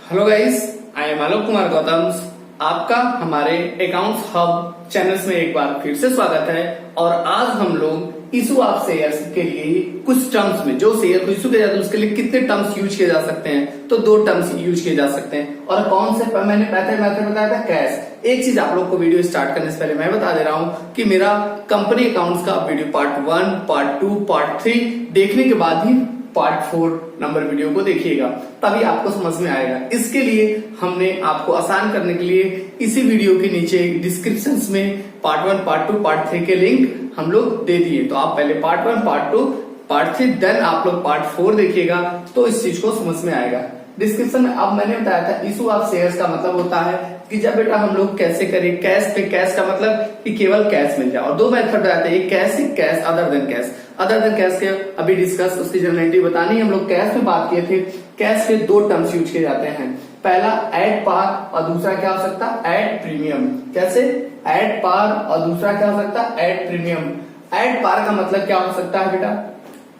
Hello guys, I am Alok Kumar Gautam. आपका हमारे accounts hub channels में एक बार फिर से स्वागत है। और आज हम लोग इशू ऑफ शेयर्स के लिए कुछ टर्म्स में, जो शेयर को इशू किया जाता है उसके लिए कितने टर्म्स यूज किए जा सकते हैं, तो 2 टर्म्स यूज किए जा सकते हैं। और कौन से मैंने मेथड बताया था, कैश। एक चीज आप लोग को वीडियो स्टार्ट करने से पहले मैं बता दे रहा हूं कि मेरा कंपनी अकाउंट्स का वीडियो पार्ट 1, पार्ट 2, पार्ट 3 देखने के बाद ही पार्ट 4 नंबर वीडियो को देखिएगा, तभी आपको समझ में आएगा। इसके लिए हमने आपको आसान करने के लिए इसी वीडियो के नीचे डिस्क्रिप्शन में पार्ट 1, पार्ट 2, पार्ट 3 के लिंक हम लोग दे दिए। तो आप पहले पार्ट 1, पार्ट 2, पार्ट 3 देन आप लोग पार्ट 4 देखिएगा तो इस चीज को समझ में आएगा। डिस्क्रिप्शन में अब मैंने बताया था इशू ऑफ शेयर्स का मतलब होता है कि जब बेटा हम लोग कैसे करें कैश पे, कैश का मतलब कि केवल कैश मिल जाए। और 2 मेथड बताते हैं, एक कैश, एक cash other than cash. Other than cash के अभी डिस्कस उसकी जनरलिटी बतानी, हम लोग कैश में बात किए थे। कैश के 2 टर्म्स यूज किए जाते हैं, पहला एड पार और दूसरा क्या हो सकता है, एड प्रीमियम। कैसे, एड पार और दूसरा क्या हो सकता है, एड प्रीमियम। एड पार का मतलब क्या हो सकता है बेटा,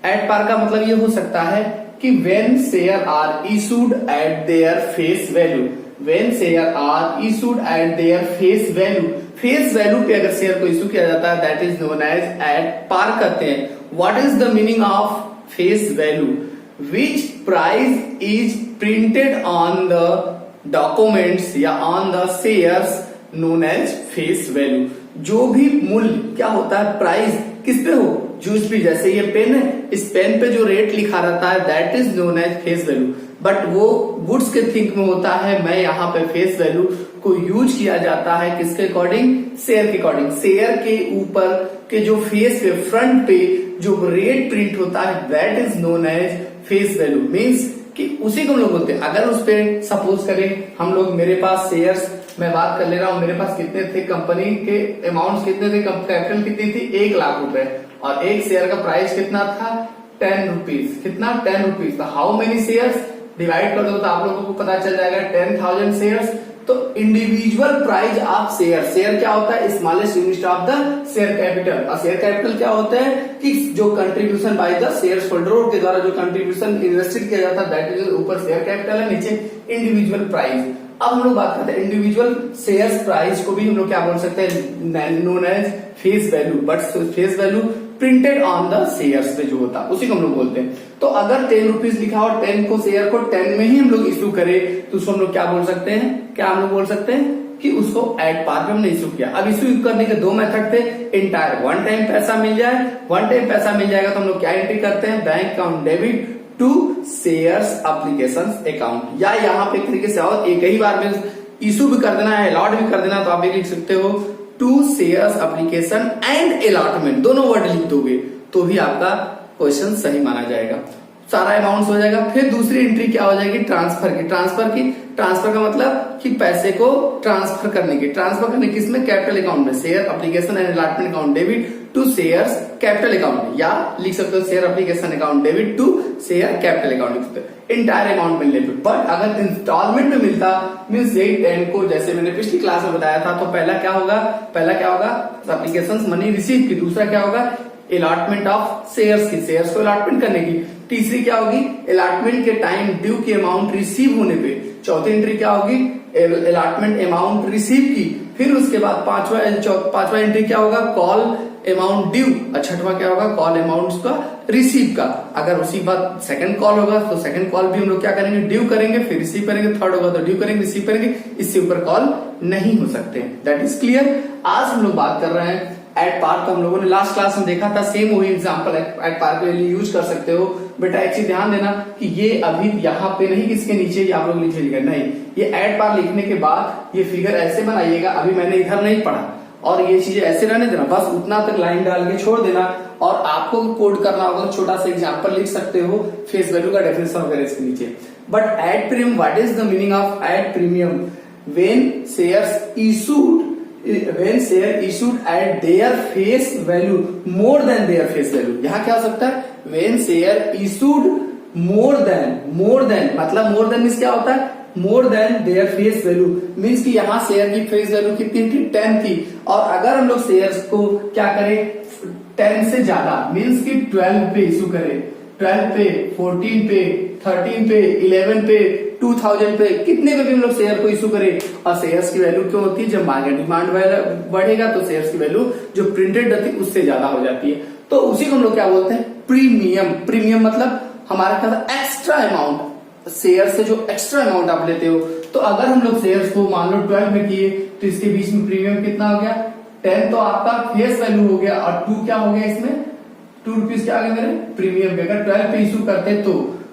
एड पार का मतलब ये हो सकता है कि when share are issued at their face value, when share are issued at their face value, face value पे अगर शेयर को इशू किया जाता है that is known as at par कहते हैं। What is the meaning of face value, which price is printed on the documents या on the shares known as face value. जो भी मूल्य क्या होता है, प्राइस किस पे हो, जूस भी, जैसे ये पेन है, इस पेन पे जो रेट लिखा रहता है that is known as face value. But वो गुड्स के थिंक में होता है, मैं यहाँ पे फेस वैल्यू को यूज किया जाता है किसके अकॉर्डिंग, शेयर के अकॉर्डिंग। शेयर के ऊपर के जो फेस पे, फ्रंट पे जो रेट प्रिंट होता है that is known as face value. Means कि उसी को हम लोग बोलते हैं। अगर उस पे सपोज करें हम लोग, मेरे पास शेयर्स मैं बात कर ले रहा हूं, मेरे पास कितने थे, कंपनी के अमाउंट कितने थे, कैपिटल कितनी थी, 1 लाख रुपए, और एक शेयर का प्राइस कितना था, 10 रुपीज। कितना, 10 रुपीज। तो हाउ मेनी शेयर्स, डिवाइड कर दो तो आप लोगों को पता चल जाएगा 10,000 शेयर्स। तो individual price of share, share क्या होता है, smallest unit of the share capital. और शेयर कैपिटल क्या होता है कि जो contribution by the share holder के द्वारा जो कंट्रीब्यूशन इन्वेस्टेड किया जाता है दैट इज, ऊपर शेयर कैपिटल है, नीचे इंडिविजुअल प्राइस। अब हम लोग बात करते हैं इंडिविजुअल शेयर्स प्राइस को भी हम लोग क्या बोल सकते हैं, known as face value. But face value printed on the shares पे जो होता है उसी को हम लोग बोलते हैं। तो अगर 10 रुपीज लिखा और 10 को शेयर को 10 में ही हम लोग इशू करें तो उसको हम लोग क्या बोल सकते हैं, क्या हम लोग बोल सकते हैं कि उसको एट पार पे हमने इशू किया। अब इशू करने के 2 मेथड थे, इंटायर वन टाइम पैसा मिल जाए, वन टाइम पैसा मिल जाएगा तो हम लोग क्या एंट्री करते हैं, bank account debit to shares application account, या यहाँ पे एक तरीके से और एक ही बार में इशू भी कर देना है, अलॉट भी कर देना, तो आप ये लिख सकते हो to shares application and allotment, दोनों वर्ड लिख दोगे तो भी आपका क्वेश्चन सही माना जाएगा, सारा अमाउंट हो जाएगा। फिर दूसरी एंट्री क्या हो जाएगी, ट्रांसफर की। ट्रांसफर का मतलब कि पैसे को ट्रांसफर करने की, ट्रांसफर करने किसमें, कैपिटल अकाउंट में, share application and allotment account debit to shares capital account, या लिख सकते हो share application account debit to share capital account लिख सकते हो, इंटायर अमाउंट मिलने पे। बट अगर इंस्टॉलमेंट में मिलता मीन्स 8-10 को, जैसे मैंने पिछली क्लास में बताया था, तो पहला क्या होगा एप्लीकेशन मनी रिसीव की, दूसरा क्या होगा अलॉटमेंट ऑफ शेयर्स की, शेयर्स को अलॉटमेंट करने की, तीसरी क्या होगी अलॉटमेंट के टाइम ड्यू की अमाउंट रिसीव होने पे, चौथी एंट्री क्या होगी अलॉटमेंट अमाउंट रिसीव की, फिर उसके बाद पांचवा एंट्री क्या होगा कॉल अमाउंट ड्यू, और छठवां क्या होगा कॉल अमाउंट का रिसीव का। अगर उसी बात सेकंड कॉल होगा तो सेकंड कॉल भी हम लोग क्या करेंगे, ड्यू करेंगे, फिर रिसीव करेंगे, थर्ड होगा तो ड्यू करेंगे, रिसीव करेंगे, इससे ऊपर कॉल नहीं हो सकते। That is clear. आज हम लोग बात कर रहे हैं एट पार, तो हम लोगों ने लास्ट क्लास में देखा था, सेम वही एग्जांपल एट पार के लिए यूज कर सकते हो। बेटा एक चीज ध्यान देना कि ये अभी यहाँ पे नहीं, इसके नीचे ही आप लोग लिखिएगा, नहीं, ये एट पार लिखने के बाद ये फिगर ऐसे बनाइएगा, अभी मैंने इधर नहीं पढ़ा, और ये चीजें ऐसे रहने देना, बस उतना तक लाइन डाल के छोड़ देना। और आपको कोड करना होगा तो छोटा सा एग्जांपल लिख सकते हो, फेस वैल्यू का डेफिनेशन वगैरह इसके नीचे। But at premium, what is the meaning of at premium, when shares issued, when share issued at their face value more than their face value। यहाँ क्या हो सकता है, when share issued more than मतलब more than means क्या होता है, more than their face value means कि यहाँ शेयर की फेस वैल्यू कितनी थी, 10 थी, और अगर हम लोग शेयर्स को क्या करें 10 से ज्यादा मीन्स कि 12 पे इशू करें, 12 पे, 14 पे, 13 पे, 11 पे, 2000 पे, कितने पे भी हम लोग शेयर को इशू करें। और शेयर्स की वैल्यू क्यों होती है, जब मार्केट डिमांड बढ़ेगा तो शेयर्स की वैल्यू जो प्रिंटेड रहती है उससे ज्यादा हो जाती है। तो उसी को हम लोग क्या बोलते हैं, प्रीमियम। प्रीमियम मतलब हमारा क्या, एक्स्ट्रा अमाउंट, शेयर से जो एक्स्ट्रा अमाउंट आप लेते हो। तो अगर हम लोग शेयर्स को मान लो 12 में किए तो इसके बीच में प्रीमियम कितना हो गया, 10 तो आपका फेस वैल्यू हो गया और 2 क्या हो गया, इसमें 2 रुपीज क्या आ गया मेरे प्रीमियम पे। अगर 12 पे इशू करते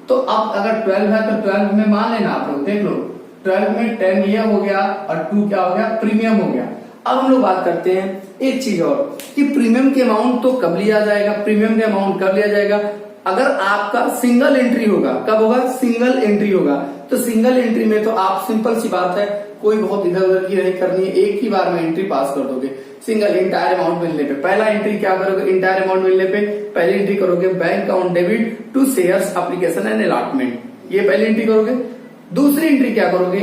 तो अब अगर 12 है तो 12 में मान लेना आप लोग, देख लो 12 में 10 ये हो गया और 2 क्या हो गया, प्रीमियम हो गया। अब हम लोग बात करते हैं एक चीज और कि प्रीमियम के अमाउंट तो कब लिया जाएगा, प्रीमियम के अमाउंट कब लिया जाएगा, अगर आपका सिंगल एंट्री होगा। कब होगा, सिंगल एंट्री होगा। तो सिंगल एंट्री में तो आप सिंपल सी बात है, कोई बहुत इधर उधर की नहीं करनी है, एक ही बार में एंट्री पास कर दोगे। सिंगल इंटायर अमाउंट मिलने पे पहला एंट्री क्या करोगे, इंटायर अमाउंट मिलने पे पहली एंट्री करोगे bank account debit to shares application and allotment, ये पहली एंट्री करोगे। दूसरी एंट्री क्या करोगे,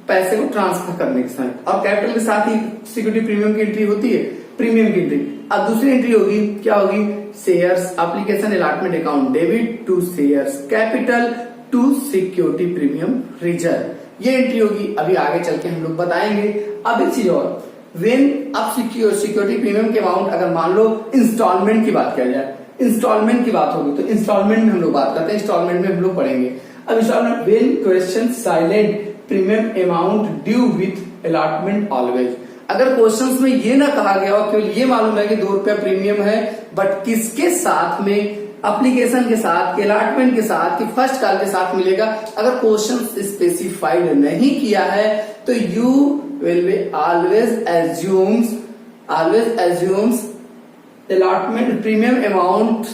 पैसे को ट्रांसफर करने के समय, और कैपिटल के साथ ही सिक्योरिटी प्रीमियम की एंट्री होती है, प्रीमियम की एंट्री। अब दूसरी एंट्री होगी क्या होगी, shares application allotment account debit to shares capital to security premium reserve, ये एंट्री होगी। अभी आगे चल के हम लोग बताएंगे। अब एक चीज और, वेन अब सिक्योरिटी प्रीमियम के अमाउंट अगर मान लो इंस्टॉलमेंट की बात किया जाए, इंस्टॉलमेंट की बात होगी तो इंस्टॉलमेंट में हम लोग बात करते हैं, इंस्टॉलमेंट में हम लोग पढ़ेंगे। अब installment, when question silent premium amount due with allotment always. अगर क्वेश्चंस में ये ना कहा गया हो, केवल ये मालूम है कि 2 रुपया प्रीमियम है, बट किसके साथ में, एप्लीकेशन के साथ, अलॉटमेंट के साथ, कि फर्स्ट कॉल के साथ मिलेगा, अगर क्वेश्चन स्पेसिफाइड नहीं किया है तो you will be always assumes allotment premium amount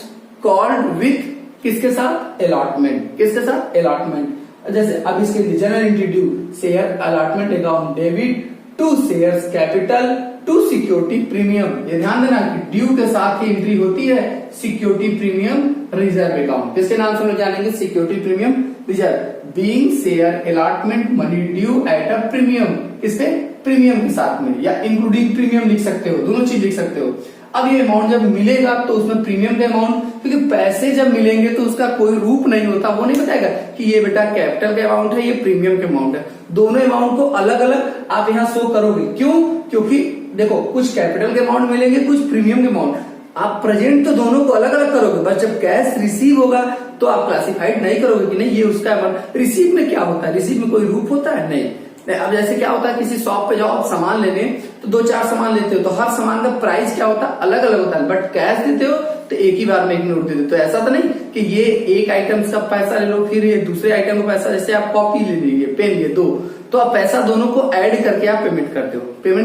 called with किसके साथ, अलॉटमेंट, किसके साथ, अलॉटमेंट। जैसे अब इसके लिए general entry due share allotment account debit to shares capital to security premium, ये ध्यान देना कि ड्यू के साथ ही एंट्री होती है सिक्योरिटी प्रीमियम रिजर्व अकाउंट, किसके नाम से हम लोग जानेंगे, security premium reserve. Being share allotment money due at a premium, किसपे, प्रीमियम के साथ में, या इंक्लूडिंग प्रीमियम लिख सकते हो, दोनों चीज लिख सकते हो। अब ये अमाउंट जब मिलेगा तो उसमें प्रीमियम का अमाउंट, क्योंकि पैसे जब मिलेंगे तो उसका कोई रूप नहीं होता, वो नहीं बताएगा कि ये बेटा कैपिटल का अमाउंट है, ये प्रीमियम का अमाउंट है। दोनों अमाउंट को अलग अलग आप यहाँ शो करोगे, क्यों, क्योंकि देखो कुछ कैपिटल के अमाउंट मिलेंगे, कुछ प्रीमियम के अमाउंट। आप प्रेजेंट तो दोनों को अलग अलग करोगे, बस जब कैश रिसीव होगा तो आप क्लासिफाइड नहीं करोगे कि नहीं ये उसका अमाउंट। रिसीव में क्या होता है, रिसीव में कोई रूप होता है, नहीं। अब जैसे क्या होता है, किसी शॉप पे जाओ आप सामान लेने, तो 2-4 सामान लेते हो तो हर सामान का प्राइस क्या होता है, अलग अलग होता है, बट कैश देते हो तो एक ही बार में एक नोट देते हो। तो ऐसा तो नहीं कि ये एक आइटम का पैसा ले लो, फिर ये दूसरे आइटम का पैसा, जैसे आप कॉपी ले लीजिए, पेन लिए 2, तो आप पैसा दोनों को ऐड करके आप पेमेंट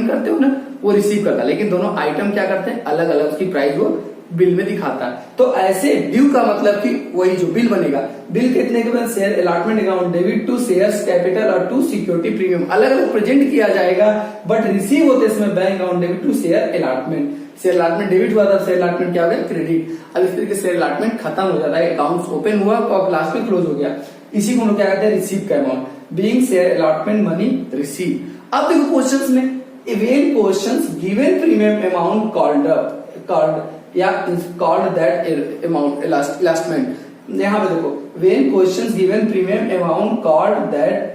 करते हो ना, वो रिसीव करता है। लेकिन दोनों आइटम क्या करते हैं, अलग अलग उसकी प्राइस वो बिल में दिखाता है। तो ऐसे ड्यू का मतलब कि वही जो बिल बनेगा, बिल कितने के बाद share allotment account debit to shares capital और टू सिक्योरिटी प्रीमियम अलग अलग प्रेजेंट किया जाएगा, बट रिसीव होते इसमें bank account debit to share allotment. Share allotment debit हुआ था, शेयर अलॉटमेंट क्या हो गया, क्रेडिट। अब इस तरीके से शेयर अलॉटमेंट खत्म हो जाता है, अकाउंट ओपन हुआ और लास्ट में क्लोज हो गया। इसी को हम लोग क्या कहते हैं, रिसीव का amount, being share allotment money receive. अब देखो क्वेश्चंस में, even questions given premium amount called या कॉल्ड दैट अमाउंट इलास्टमेंट। यहाँ पे देखो, when questions given premium amount called that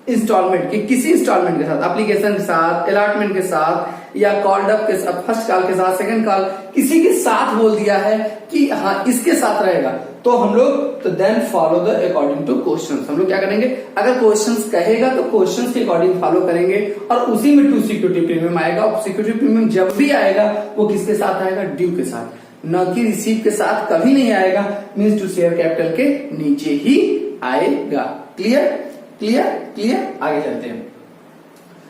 installment, कि किसी इंस्टॉलमेंट के साथ, एप्लीकेशन के साथ, अलॉटमेंट के साथ, या कॉल्ड अप के साथ, फर्स्ट कॉल के साथ, सेकंड कॉल, किसी के साथ बोल दिया है कि हाँ इसके साथ रहेगा, तो हम लोग तो then follow the according to questions. हम लोग क्या करेंगे, अगर क्वेश्चंस कहेगा तो क्वेश्चंस के अकॉर्डिंग फॉलो करेंगे, और उसी में टू सिक्योरिटी प्रीमियम आएगा। और सिक्योरिटी प्रीमियम जब भी आएगा वो किसके साथ आएगा, ड्यू के साथ, न कि रिसीव के साथ कभी नहीं आएगा, मीन्स टू शेयर कैपिटल के नीचे ही आएगा। क्लियर क्लियर क्लियर, आगे चलते हैं।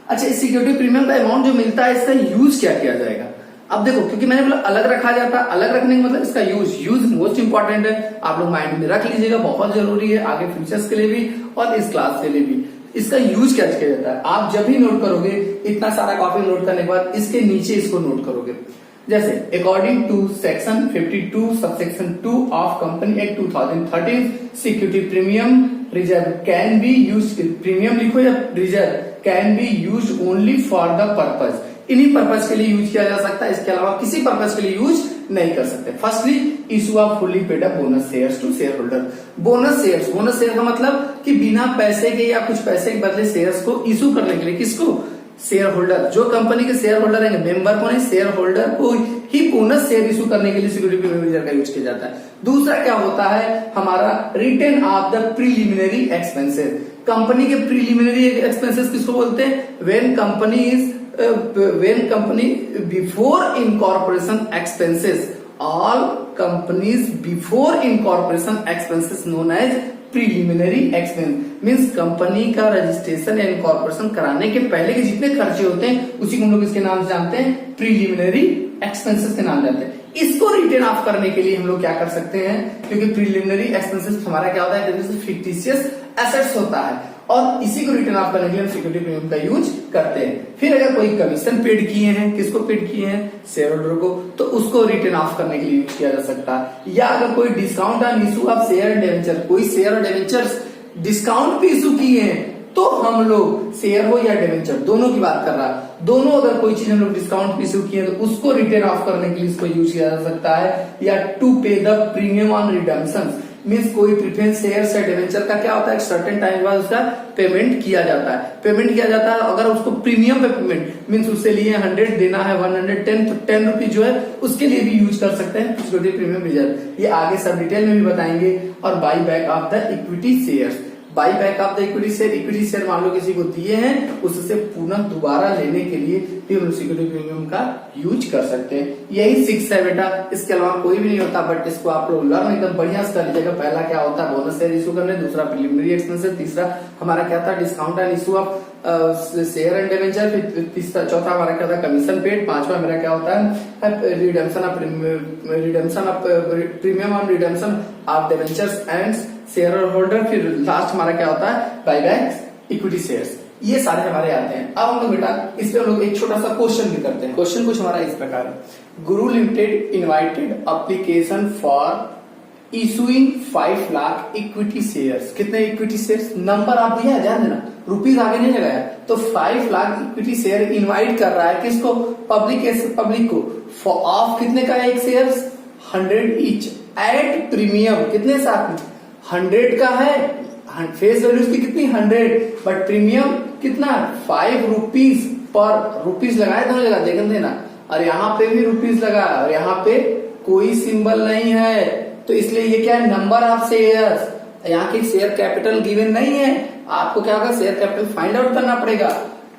अच्छा, इस सिक्योरिटी प्रीमियम का अमाउंट जो मिलता है, इसका यूज क्या किया जाएगा। अब देखो, क्योंकि मैंने बोला अलग रखा जाता है, अलग रखने का मतलब इसका यूज मोस्ट इंपॉर्टेंट है, आप लोग माइंड में रख लीजिएगा, बहुत जरूरी है आगे फ्यूचर्स के लिए भी और इस क्लास के लिए भी। इसका यूज क्या किया जाता है, आप जब भी नोट करोगे, इतना सारा कॉपी नोट करने के बाद इसके नीचे इसको नोट करोगे। जैसे according to section 52 subsection 2 of company act 2013 security premium reserve can be use, premium लिखो या reserve, can be use only for the purpose, इन्हीं पर्पज के लिए यूज किया जा सकता है, इसके अलावा किसी पर्पज के लिए यूज नहीं कर सकते। Firstly issue of fully paid up bonus shares to share holder. Bonus share का मतलब कि बिना पैसे के या कुछ पैसे के बदले शेयर्स को इशू करने के लिए, किसको? शेयर होल्डर, जो कंपनी के शेयर होल्डर हैं, मेंबर को नहीं, शेयर होल्डर को ही बोनस शेयर इशू करने के लिए सिक्योरिटी प्रीमियम का यूज किया जाता है। दूसरा क्या होता है हमारा return of the preliminary expenses. Company के प्रीलिमिनरी एक्सपेंसेस किसको बोलते हैं? When company before incorporation expenses, all companies before incorporation expenses known as preliminary expense. Means company का रजिस्ट्रेशन या इनकॉर्पोरेशन कराने के पहले के जितने खर्चे होते हैं उसी को हम लोग इसके नाम से जानते हैं, प्रीलिमिनरी एक्सपेंसेस के नाम जानते हैं। इसको रिटर्न ऑफ करने के लिए हम लोग क्या कर सकते हैं, क्योंकि प्रीलिमिनरी एक्सपेंसेस हमारा क्या होता है, फिक्टिशियस एसेट्स होता है, और इसी को रिटर्न ऑफ करने के लिए हम सिक्योरिटी प्रीमियम का यूज करते हैं। फिर अगर कोई कमीशन पेड किए हैं, किसको पेड किए हैं? शेयर होल्डर को, तो उसको रिटर्न ऑफ करने के लिए यूज किया जा सकता है। या अगर कोई discount on issue of share and debenture, कोई शेयर और डिवेंचर्स डिस्काउंट पे इशू किए हैं, तो हम लोग शेयर हो या डिवेंचर दोनों की बात कर रहा है, दोनों अगर कोई चीज हम लोग डिस्काउंट पे इशू किए हैं तो उसको रिटर्न ऑफ करने के लिए इसको यूज किया जा सकता है। या टू पे the premium on redemption, means कोई प्रीफरेंस शेयर या डिवेंचर का क्या होता है, एक सर्टेन टाइम बाद उसका पेमेंट किया जाता है। पेमेंट किया जाता है अगर उसको प्रीमियम पे पेमेंट, मीन्स उससे लिए 100 देना है 110, तो 10 रुपीज जो है उसके लिए भी यूज कर सकते हैं सिक्योरिटी प्रीमियम रिजर्व। ये आगे सब डिटेल में भी बताएंगे। और by back of the equity shares, by back of the equity share मान लो किसी को दिए हैं, उससे पुनः दोबारा लेने के लिए भी हम सिक्योरिटी प्रीमियम का यूज कर सकते हैं। यही 6 है बेटा, इसके अलावा कोई भी नहीं होता, बट इसको आप लोग लर्न एकदम बढ़िया से कर लीजिएगा। पहला क्या होता है, बोनस शेयर इशू करने, दूसरा प्रीलिमिनरी एक्सपेंसेस, तीसरा हमारा क्या था, discount and issue of share and debenture, फिर तीसरा चौथा हमारा क्या था, कमीशन पेड, पांचवा मेरा क्या होता है, redemption of premium on redemption of debentures and share holder, फिर लास्ट हमारा क्या होता है, बायबैक इक्विटी शेयर्स। ये सारे हमारे आते हैं। अब हम लोग बेटा इस पे हम लोग एक छोटा सा क्वेश्चन भी करते हैं। क्वेश्चन कुछ हमारा इस प्रकार है, गुरु limited invited application for issuing 5 lakh equity shares. कितने इक्विटी शेयर्स, नंबर आप दिया है, ध्यान देना, रुपीज आगे नहीं लगाया, तो 5 लाख इक्विटी शेयर इनवाइट कर रहा है किसको, पब्लिक को, ऑफ कितने का एक शेयर, 100 ईच, एट प्रीमियम, कितने साथ में, 100 का है, फेस वैल्यू उसकी कितनी 100, बट प्रीमियम कितना 5 रुपीज पर, रुपीज लगाए दोनों जगह, देख देना, और यहाँ पे भी रुपीज लगा, और यहाँ पे कोई सिंबल नहीं है, तो इसलिए ये क्या है, नंबर ऑफ शेयर्स, यहाँ की शेयर कैपिटल गिवन नहीं है, आपको क्या होगा, शेयर कैपिटल फाइंड आउट करना पड़ेगा।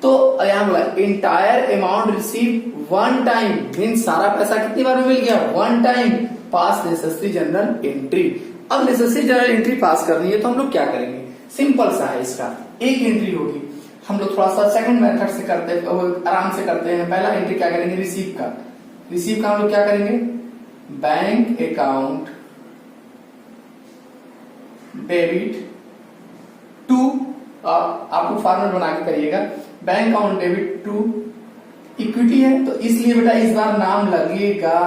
तो यहाँ बोला entire amount receive one time, mean सारा पैसा कितनी बार में मिल गया, वन टाइम, पास नेसेसरी जनरल एंट्री। अब नेसेसरी जनरल एंट्री पास करनी है तो हम लोग क्या करेंगे, सिंपल सा है, इसका एक एंट्री होगी। हम लोग थोड़ा सा सेकंड मेथड से करते हैं, आराम से करते हैं। पहला एंट्री क्या करेंगे, रिसीव का हम लोग क्या करेंगे, बैंक अकाउंट डेबिट टू, आपको फॉर्मेट बना के करिएगा, bank account debit to equity है, तो इसलिए बेटा इस बार नाम लगेगा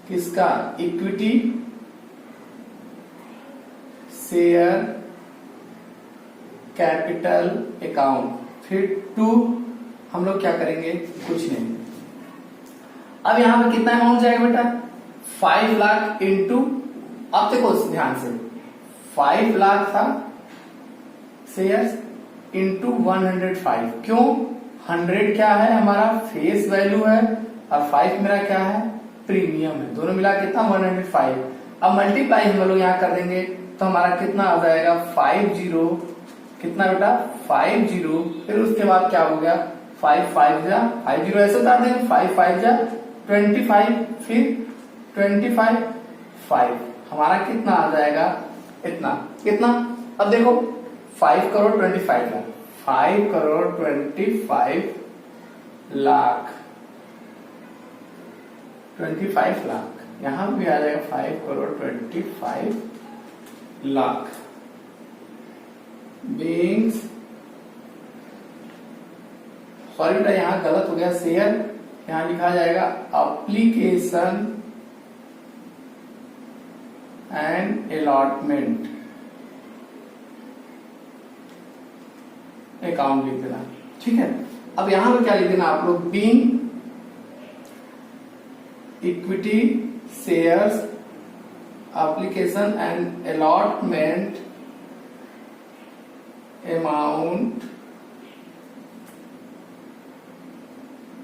किसका, इक्विटी शेयर कैपिटल अकाउंट, फिर टू हम लोग क्या करेंगे, कुछ नहीं। अब यहां पे कितना अमाउंट जाएगा बेटा, 5 लाख इंटू, अब देखो ध्यान से, 5 लाख था शेयर्स इंटू 105, क्यों, 100 क्या है हमारा फेस वैल्यू है, और 5 मेरा क्या है, प्रीमियम है, दोनों मिला कितना 105। अब मल्टीप्लाई हम लोग यहाँ कर देंगे तो हमारा कितना आ जाएगा, 50, कितना बेटा 50, फिर उसके बाद क्या हो गया, 5 5 जा 50 ऐसे बता देंगे, 5 5 जा 25, फिर 25 5, हमारा कितना आ जाएगा, इतना कितना। अब देखो 5 करोड़ 25 लाख, 5 करोड़ 25 लाख, 25 लाख, यहां भी आ जाएगा 5 करोड़ 25 लाख, बीइंग्स, सॉरी बेटा यहां गलत हो गया, शेयर यहां लिखा जाएगा एप्लीकेशन एंड अलॉटमेंट अकाउंट लिख देना, ठीक है। अब यहां पे क्या लिख देना आप लोग, being equity shares application and allotment amount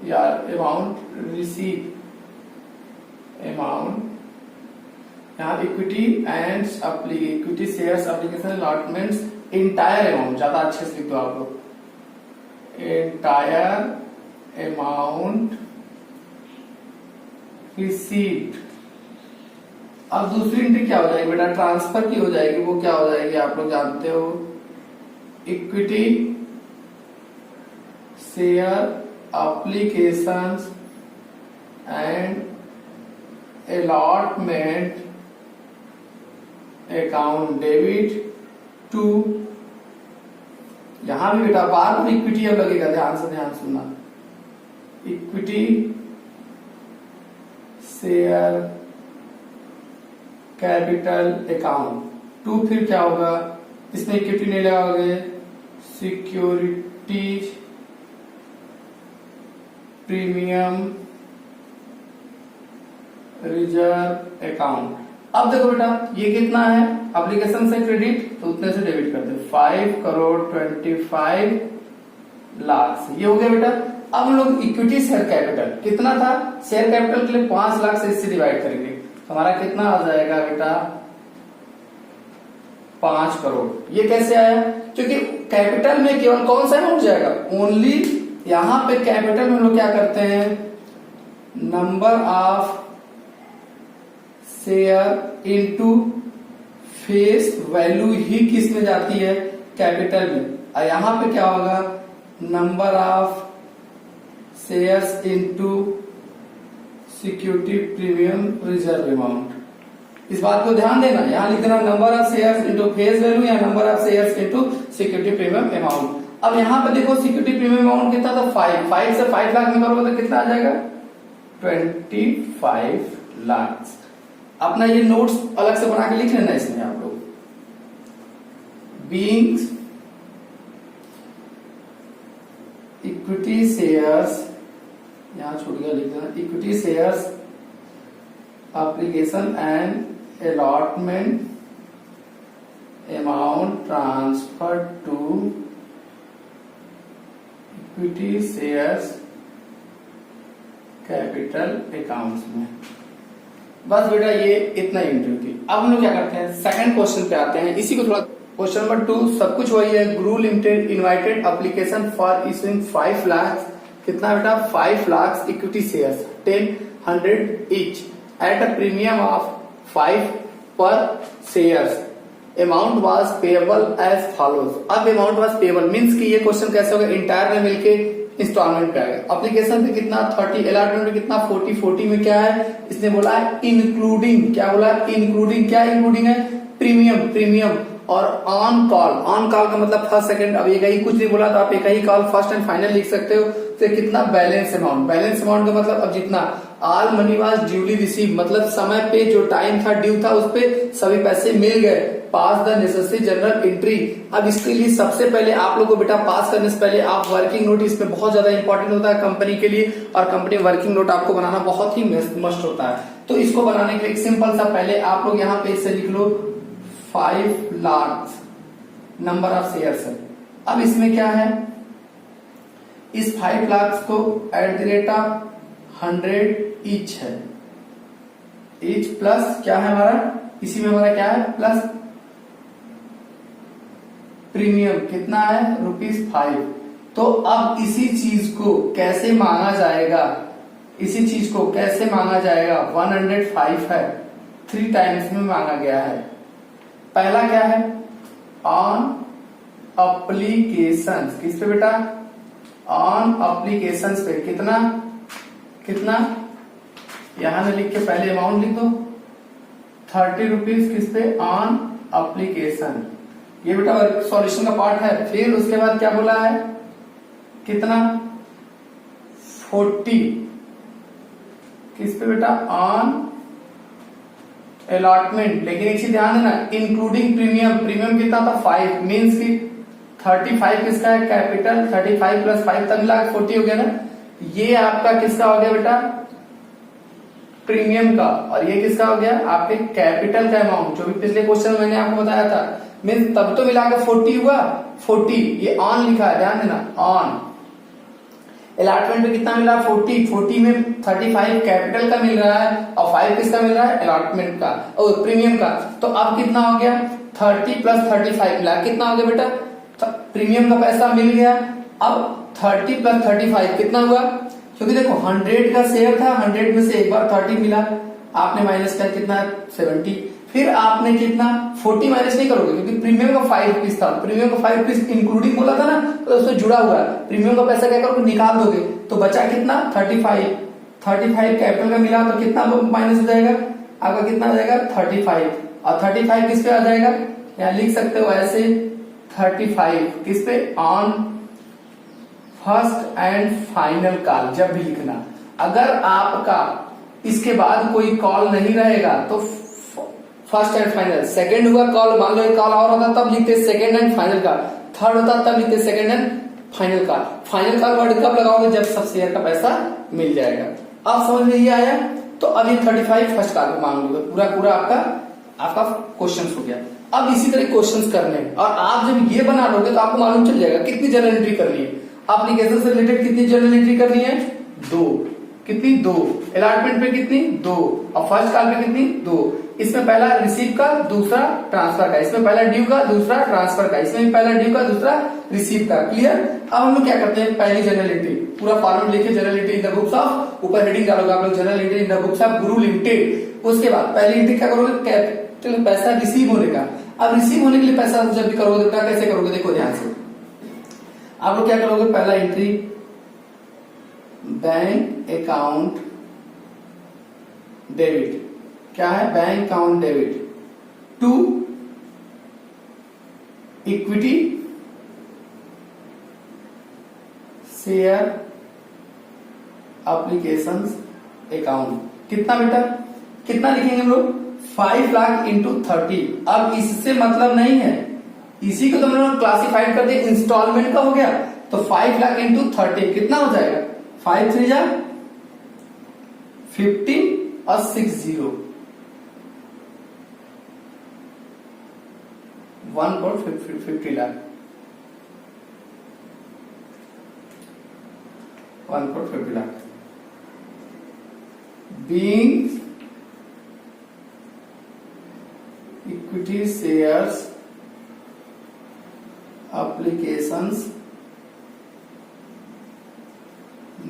या अमाउंट रिसीव, अमाउंट यहाँ equity and equity shares application allotments entire amount, ज्यादा अच्छे से लिख दो आप लोग, इंटायर अमाउंट रिसीव्ड। अब दूसरी एंट्री क्या हो जाएगी बेटा, ट्रांसफर की हो जाएगी। वो क्या हो जाएगी आप लोग जानते हो, equity share applications and allotment account debit to, यहां भी बेटा बार में इक्विटी अब लगेगा, ध्यान सुनना, equity share capital account to, फिर क्या होगा, इसमें इक्विटी नहीं लगाओगे, सिक्योरिटीज प्रीमियम रिजर्व अकाउंट। अब देखो बेटा ये कितना है, एप्लीकेशन से क्रेडिट तो उतने से डेबिट करते, 5,25,00,000 ये हो गया बेटा। अब हम लोग इक्विटी शेयर कैपिटल कितना था, शेयर कैपिटल के लिए 5 लाख से इससे डिवाइड करेंगे, हमारा कितना आ जाएगा बेटा, 5 करोड़। ये कैसे आया, क्योंकि कैपिटल में केवल कौन सा अमाउंट जाएगा, ओनली, यहां पे कैपिटल में हम लोग क्या करते हैं, number of share into face value ही किस में जाती है, कैपिटल में। और यहां पे क्या होगा, number of shares into security premium reserve amount. इस बात को ध्यान देना, यहां लिख देना number of shares into face value या number of shares into security premium amount. अब यहां पे देखो सिक्योरिटी प्रीमियम अमाउंट कितना था, 5 से 5 लाख में करोगे तो कितना आ जाएगा, 25 लाख। अपना ये नोट्स अलग से बना के लिख लेना इसमें आप लोग, बीइंग इक्विटी शेयर्स, यहां छूट गया लिख देना, equity shares application and allotment amount transfer to equity shares capital accounts में। बस बेटा ये इतना एंट्री थी। अब हम लोग क्या करते हैं, सेकंड क्वेश्चन पे आते हैं। इसी को थोड़ा, क्वेश्चन नंबर 2 सब कुछ वही है। ग्रू limited invited application for issuing 5 lakh, कितना बेटा, 5 lakh equity shares 10,100 each at a premium of 5 per shares. Amount was payable as follows. अब अमाउंट वाज पेएबल मींस कि ये क्वेश्चन कैसे होगा, इंटायर में मिलके इंस्टॉलमेंट पे आएगा। एप्लीकेशन पे कितना 30, अलॉटमेंट में कितना 40 में क्या है, इसने बोला है इंक्लूडिंग, क्या बोला है इंक्लूडिंग, क्या इंक्लूडिंग है, प्रीमियम और ऑन कॉल का मतलब फर्स्ट सेकंड। अब एक ही कुछ नहीं बोला तो आप एक ही कॉल फर्स्ट एंड फाइनल लिख सकते हो। तो कितना बैलेंस अमाउंट का मतलब अब जितना all money was duly receive, मतलब समय पे जो टाइम था ड्यू था उस पे सभी पैसे मिल गए। पास द नेसेसरी जनरल एंट्री। अब इसके लिए सबसे पहले आप लोगों को बेटा पास करने से पहले आप वर्किंग नोट, इसमें बहुत ज्यादा इंपॉर्टेंट होता है कंपनी के लिए, और कंपनी वर्किंग नोट आपको बनाना बहुत ही मस्ट होता है। तो इसको बनाने के लिए एक सिंपल सा पहले आप लोग यहाँ पे से लिख लो 5 लाख नंबर ऑफ शेयर्स है। अब इसमें क्या है, इस 5 लाख को @100 ईच है, ईच प्लस क्या है हमारा, इसी में हमारा क्या है प्लस प्रीमियम कितना है ₹5। तो अब इसी चीज को कैसे मांगा जाएगा, 105 है, 3 टाइम्स में मांगा गया है। पहला क्या है, ऑन एप्लीकेशन, किस पे बेटा, ऑन एप्लीकेशन पे कितना यहां में लिख के पहले अमाउंट लिख दो, 30 रुपीज किस पे, ऑन एप्लीकेशन। ये बेटा सॉल्यूशन का पार्ट है। फिर उसके बाद क्या बोला है, कितना 40 किस पे बेटा, ऑन अलॉटमेंट। लेकिन एक चीज ध्यान देना, इंक्लूडिंग प्रीमियम कितना था 5, मीन्स की 35 किसका है? कैपिटल। 35 प्लस 5 तक मिला 40 हो गया ना। ये आपका किसका हो गया बेटा? प्रीमियम का। और ये किसका हो गया? आपके कैपिटल का अमाउंट, जो भी पिछले क्वेश्चन मैंने आपको बताया था। मीन तब तो मिलाकर 40 हुआ। 40 ये ऑन लिखा है, ध्यान देना, ऑन। अलॉटमेंट में कितना मिला? 40। 40 में 35 कैपिटल का मिल रहा है और 5 किसका मिल रहा है? अलॉटमेंट का और प्रीमियम का। तो अब कितना हो गया? 30 प्लस 35 मिला कितना हो गया बेटा? प्रीमियम का पैसा मिल गया। अब 30 प्लस 35 कितना हुआ? क्योंकि देखो 100 का शेयर था, 100 में से एक बार 30 मिला, आपने माइनस किया कितना? 70। फिर आपने कितना? 40 माइनस नहीं करोगे क्योंकि प्रीमियम का 5 रुपीज था। प्रीमियम का 5 रुपीज इंक्लूडिंग बोला था ना, तो उससे जुड़ा हुआ है। प्रीमियम का पैसा क्या करोगे? निकाल दोगे। तो बचा कितना? 35। 35 कैपिटल का मिला तो कितना माइनस हो जाएगा? आपका कितना हो जाएगा? 35। और 35 किस पे आ जाएगा? यहाँ लिख सकते हो ऐसे, 35 किस पे? On first and final call. जब भी लिखना, अगर आपका इसके बाद कोई कॉल नहीं रहेगा तो फर्स्ट एंड फाइनल। सेकंड हुआ कॉल, मान लो एक कॉल और होता तब लिखते second and final call. Third होता तब लिखते second and final call. Final call word कब लगाओगे? जब सब शेयर का पैसा मिल जाएगा। अब समझ में ये आया? तो अब ये 35 फर्स्ट कॉल पे मांग लोगे, पूरा पूरा आपका क्वेश्चन हो गया। अब इसी तरह क्वेश्चन करने हैं और आप जब ये बना लोगे तो आपको मालूम चल जाएगा कितनी जर्नल एंट्री करनी है। एप्लीकेशन से रिलेटेड कितनी जर्नल एंट्री करनी है? 2। कितनी? 2। अलॉटमेंट पे कितनी? 2। और फर्स्ट कॉल पे कितनी? 2। इसमें पहला रिसीव का, दूसरा ट्रांसफर का। इसमें पहला ड्यू का, दूसरा ट्रांसफर का। इसमें पहला ड्यू का, दूसरा रिसीव का। क्लियर? अब हम लोग क्या करते हैं? पहली जर्नल एंट्री पूरा फॉर्मेट लिखे, journal entry in the books of, ऊपर हेडिंग डालोगे आप लोग, journal entry in the books of Guru limited. उसके बाद पहली एंट्री क्या करोगे? कैपिटल पैसा रिसीव होने का। अब रिसीव होने के लिए पैसा जब भी करोगे तो कैसे करोगे? देखो ध्यान से, आप लोग क्या करोगे? पहला एंट्री बैंक अकाउंट डेबिट। क्या है? Bank account debit to equity share applications account. कितना बेटा? कितना लिखेंगे हम लोग? 5 लाख इंटू 30। अब इससे मतलब नहीं है, इसी को तो हम लोग क्लासिफाइड कर दिया, इंस्टॉलमेंट का हो गया। तो 5 लाख इंटू 30 कितना हो जाएगा? 5 3 जा 50 और 6 0 1 crore 50 lakh 1 crore 50 lakh. Being equity shares applications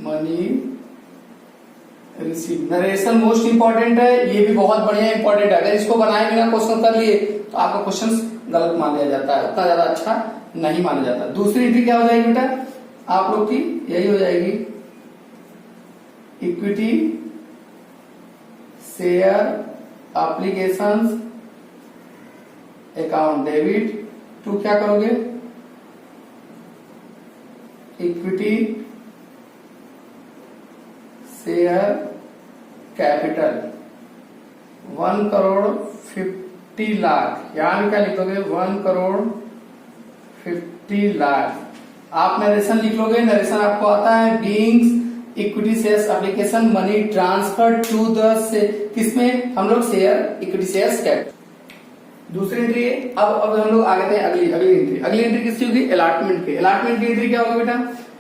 money receive. Narration most important है, ये भी बहुत बढ़िया इंपॉर्टेंट है। अगर इसको बनाए बिना क्वेश्चन कर लिए तो आपका क्वेश्चन गलत मान लिया जाता है, उतना ज्यादा अच्छा नहीं माना जाता। दूसरी एंट्री क्या हो जाएगी बेटा आप लोग की? यही हो जाएगी, equity share applications account debit to क्या करोगे? Equity share capital 1 crore 50 lakh. यहां भी क्या लिखोगे? 1 करोड़ 50 लाख। आप नरेशन लिख लोगे। नरेशन आपको आता है, beings equity shares application money transfer to the किसमें? हम लोग शेयर इक्विटी शेयर्स कैपिटल। दूसरी एंट्री है। अब हम लोग आगे हैं अगली एंट्री। अगली एंट्री किसकी होगी? अलॉटमेंट की। अलॉटमेंट की एंट्री क्या होगी बेटा?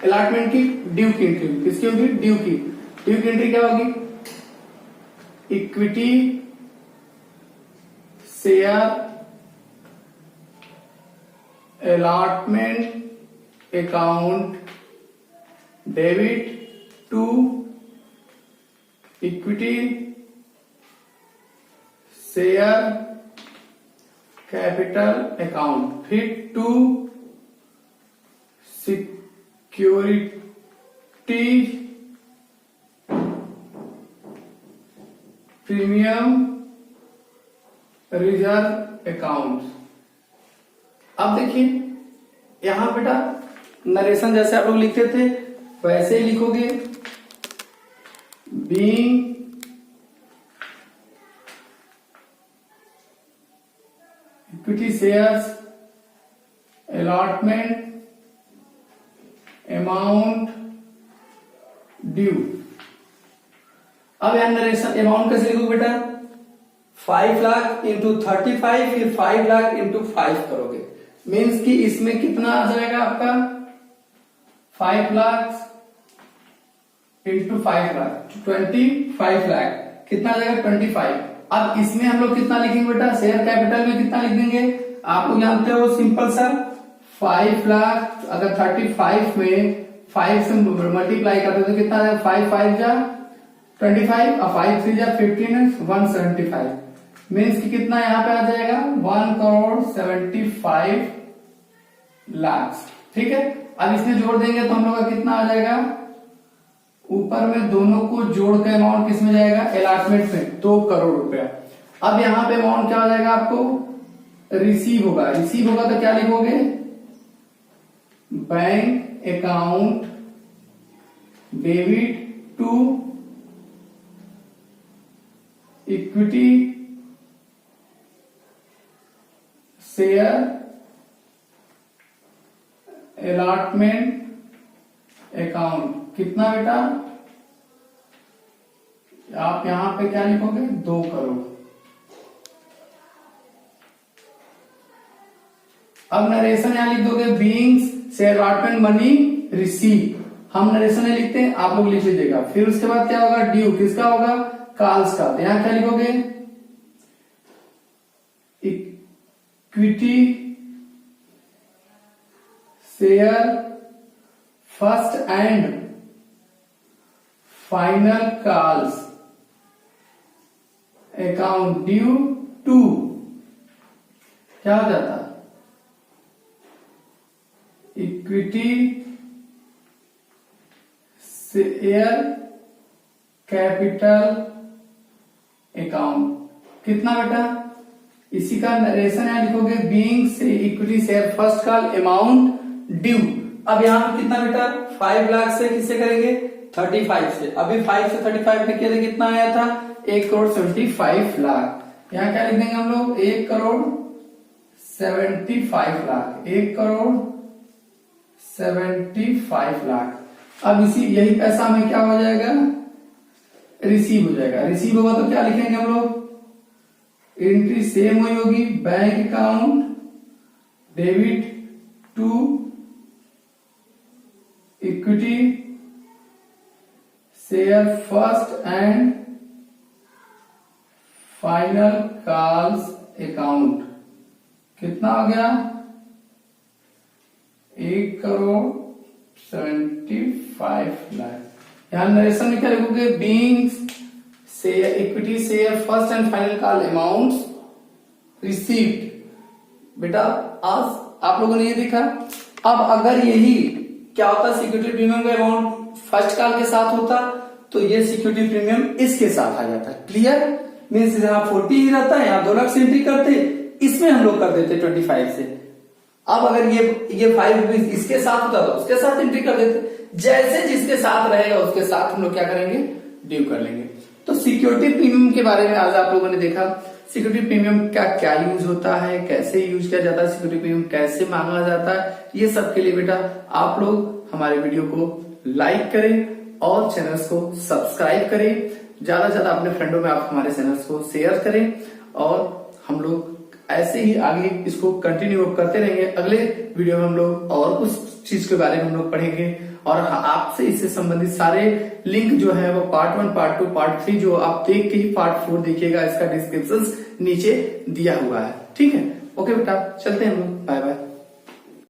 अलॉटमेंट की ड्यू की एंट्री। किसकी होगी? ड्यू की। ड्यू की एंट्री क्या होगी? Equity share allotment account debit to equity share capital account, फिर to security premium reserve account. अब देखिए यहां बेटा नरेशन जैसे आप लोग लिखते थे वैसे ही लिखोगे। Being equity shares allotment amount due। अब यहां नरेशन अमाउंट कैसे लिखोगे बेटा, 5 लाख इंटू 35, फिर 5 लाख इंटू 5 करोगे, मीन्स कि इसमें कितना आ जाएगा आपका 5 लाख इंटू 5 लाख 25 लाख, कितना आ जाएगा 25। अब इसमें हम लोग कितना लिखेंगे बेटा, शेयर कैपिटल में कितना लिख देंगे, आप लोग जानते हो सिंपल सा 5 लाख, अगर 35 में 5 से मल्टीप्लाई करते तो कितना आ जाएगा, 5 5 जा 25 और 5 3 जा 15, 175, मीन्स कि कितना यहाँ पे आ जाएगा 1,75 लाख। ठीक है, अब इसमें जोड़ देंगे तो हम लोग का कितना आ जाएगा, ऊपर में दोनों को जोड़ के अमाउंट किस में जाएगा, अलॉटमेंट में 2 करोड़ रुपया। अब यहाँ पे अमाउंट क्या हो जाएगा, आपको रिसीव होगा, रिसीव होगा तो क्या लिखोगे, bank account debit to equity share allotment account, कितना बेटा, आप यहां पे क्या लिखोगे 2 करोड़। अब नरेशन यहां लिख दोगे beings share allotment money receive, हम नरेशन में लिखते हैं, आप लोग लिख लीजिएगा। फिर उसके बाद क्या होगा, ड्यू किसका होगा, कॉल्स का, तो यहां क्या लिखोगे, equity share first and final calls account due to, क्या हो जाता, इक्विटी शेयर कैपिटल अकाउंट, कितना बेटा, इसी का नरेशन यहां लिखोगे बीइंग से equity share first call amount due. अब यहां पे कितना बेटा, 5 लाख से किससे करेंगे, 35 से, अभी 5 से 35 में किया था, कितना आया था 1,75 लाख, यहाँ क्या लिख देंगे हम लोग 1,75 लाख, 1,75 लाख। अब इसी यही पैसा हमें क्या हो जाएगा, रिसीव हो जाएगा, रिसीव होगा तो क्या लिखेंगे हम लोग, एंट्री सेम वही होगी, bank account debit to equity share first and final calls account, कितना हो गया 1,75 लाख। यहां नरेशन में क्या लिखोगे, being share equity share first and final call amounts received. बेटा आज आप लोगों ने ये देखा, अब अगर यही क्या होता, सिक्योरिटी प्रीमियम का अमाउंट फर्स्ट कॉल के साथ होता तो ये सिक्योरिटी प्रीमियम इसके साथ आ जाता, क्लियर, मीन्स यहाँ 40 ही रहता है, यहाँ 2 लाख से एंट्री करते, इसमें हम लोग कर देते 25 से। अब अगर ये 5 रुपीज इसके साथ होता तो उसके साथ एंट्री कर देते, जैसे जिसके साथ रहेगा उसके साथ हम लोग क्या करेंगे, ड्यू कर लेंगे। तो सिक्योरिटी प्रीमियम के बारे में आज आप लोगों ने देखा, सिक्योरिटी प्रीमियम का क्या यूज होता है, कैसे यूज किया जाता है, सिक्योरिटी प्रीमियम कैसे मांगा जाता है, ये सब के लिए बेटा आप लोग हमारे वीडियो को लाइक करें और चैनल्स को सब्सक्राइब करें, ज्यादा से ज्यादा अपने फ्रेंडों में आप हमारे चैनल्स को शेयर करें, और हम लोग ऐसे ही आगे इसको कंटिन्यू करते रहेंगे। अगले वीडियो में हम लोग और उस चीज के बारे में हम लोग पढ़ेंगे, और आपसे इससे संबंधित सारे लिंक जो है वो पार्ट 1, पार्ट 2, पार्ट 3 जो आप देख के ही पार्ट 4 देखिएगा, इसका डिस्क्रिप्शन नीचे दिया हुआ है। ठीक है, ओके बेटा, चलते हैं हम लोग, बाय बाय।